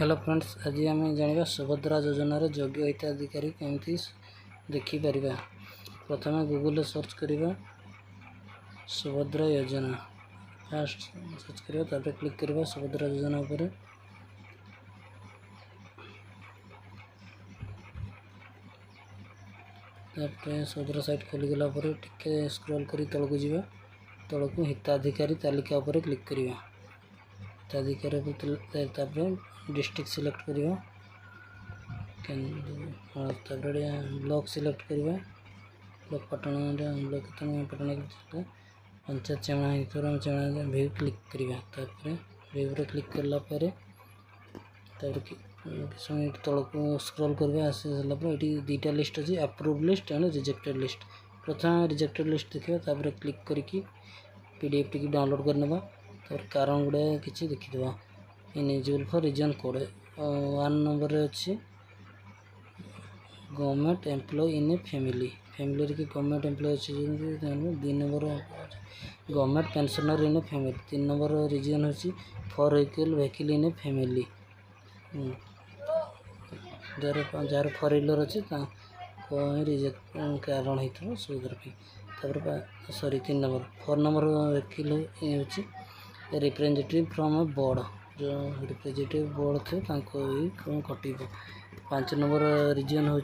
Hello friends, आज आम जाना सुभद्रा योजनार योग्य हिताधिकारी केमती देखिपर। प्रथम गूगल सर्च करवा सुभद्रा योजना। फास्ट सर्च करवा क्लिक करवा सुभद्रा योजना उपर। सुभद्रा साइट खोलीगला टिके स्क्रॉल कर तलक जावा। तलक हिताधिकारी तालिका उपर क्लिक करवा। हिताधिकारी डिस्ट्रिक्ट सिलेक्ट करवा। ब्लॉक सिलेक्ट करवा। ब्लॉक पटना ब्लॉक पटना पंचायत चेमना व्यू क्लिक करवा। व्यू क्लिक करला समय तलक स्क्रॉल करवा। आस सारापर ये दुईटा लिस्ट अच्छी, approve list and rejected list. प्रथम रिजेक्टेड लिस्ट देखा, क्लिक करके पीडीएफ टी डाउनलोड करने। कारण गुड़ा कि देखीद ineligible for reason code 1 number अच्छी government employ in a family. Family की गवर्नमेंट एम्प्लॉय अच्छे 2 number government pensioner in a family. 3 number reason अच्छी four vehicle in a family. जार फोर व्हीलर अच्छे रिजेक्ट कारण होता सुविधा। सॉरी 3 नंबर 4 नंबर व्हीकल हूँ रिप्रेजेंटेटिव फ्रॉम ए बोर्ड। जो रिप्रेजेंटेटिव बोर्ड थे कटिब। 5 नंबर रीजन हूँ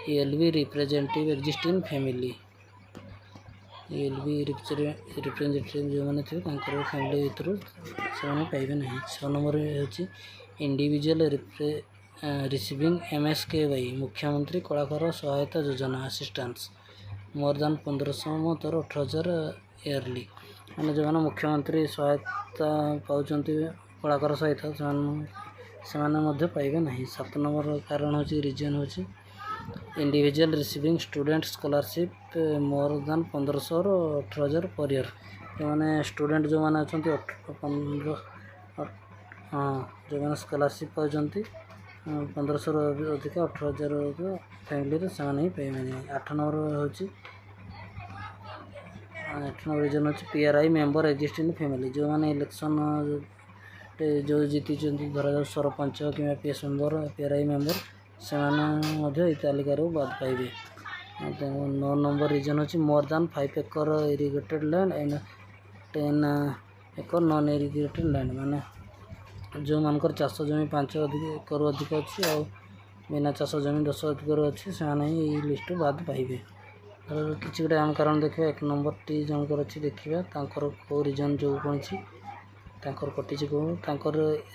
ELB representative exist in family. ELB representative जो मैंने थे फैमिली भर से पाइबे ना। 6 नंबर हूँ इंडिविजुअल रिसीविंग MSKY मुख्यमंत्री कलाकार सहायता योजना असिस्टेंस मोर देन 1500 मतर 18,000 ईयरली। मैंने जो मैंने मुख्यमंत्री सहायता पाँच कलाकार सहायता से पाइबे ना। 7 नंबर कारण हूँ रीजन हूँ individual receiving student scholarship more than 1500 और 18,000 पर ईयर। जो मैंने स्टूडेंट जो मैंने अच्छा 15 हाँ जो मैंने स्कॉलरशिप पाँच 1500 अधिक 18,000 फैमिली से ही पाइबे। 8 नंबर हूँ 8 नंबर रीजन हूँ PRI member exist in family. जो मैंने इलेक्शन जो जीति धरा सरपंच कि PS मेंबर PRI मेंबर से तालिकार बाद पाइबे। 9 नंबर रीजन हूँ more than 5 acre irrigated land and 10 acre non irrigated land. माने जो मानकर चाष जमी 5 एकर अधिक अच्छी और बिना चाष जमी 10 एकर अच्छी से लिस्ट बाद पाइबे। किसी गोटे आम कारण देखा 1 नंबर टी जनकर अच्छी देखा कौ रिजन जो कौन कटी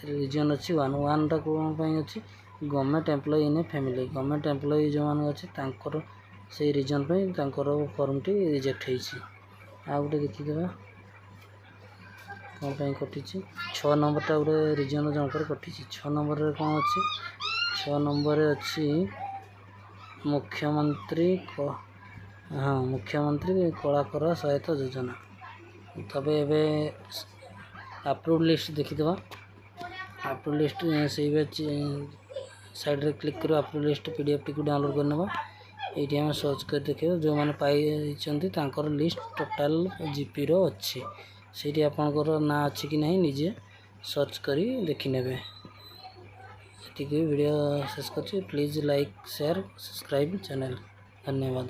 रीजन अच्छी 1 टा कौन अच्छी government employ in a family. Government employ जो मैंने अच्छे से रीजन फॉर्म टी रिजेक्ट होती। आ गए देखीदे कौन कटी। 6 नंबर टा गोटे रीजन जनकर कटी। 6 नंबर कौन अच्छी 6 नंबर अच्छी मुख्यमंत्री हाँ मुख्यमंत्री कलाकार सहायता योजना। तबे एबे अप्रूव लिस्ट देखीद। अप्रूव लिस्ट से साइड रे क्लिक कर अप्रूव लिस्ट पीडीएफ टी डाउनलोड करने। ये आम सर्च कर देखिए जो मैंने पाई लिस्ट टोटाल जीपी रो अच्छी से आपंकर ना अच्छी कि नहीं निजे सर्च करी देखने। ये वीडियो शेष कर। Please like share subscribe channel. धन्यवाद।